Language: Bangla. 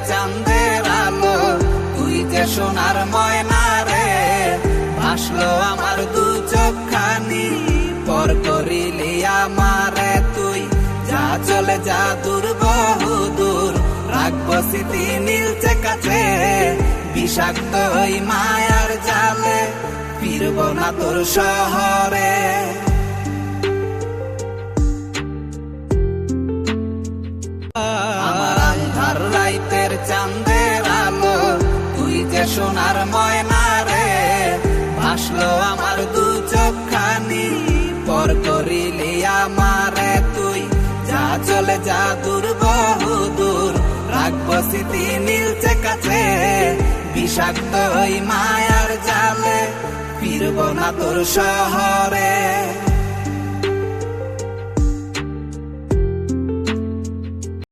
চাঁদের আলো, তুই যে সোনার ময়না রে, ভাসলো আমার দু চোখখানি, পর করিলি আমারে তুই, যা চলে যা দূর বহু দূর, রাখবো স্মৃতি নীলচে কাছে, বিষাক্ত ওই মায়ার জালে, ফিরব না তোর শহরে। আমার আন্ধার রাইতের চাঁদের আলো, তুই যে সোনার ময়না রে, ভাসলো আমার দু চোখখানি, পর করিলি আমারে তুই, যা চলে যা দূর বহু দূর, রাখবো স্মৃতি নীলচে কাছে, বিষাক্ত ওই মায়ার জালে, ফিরব না তোর শহরে।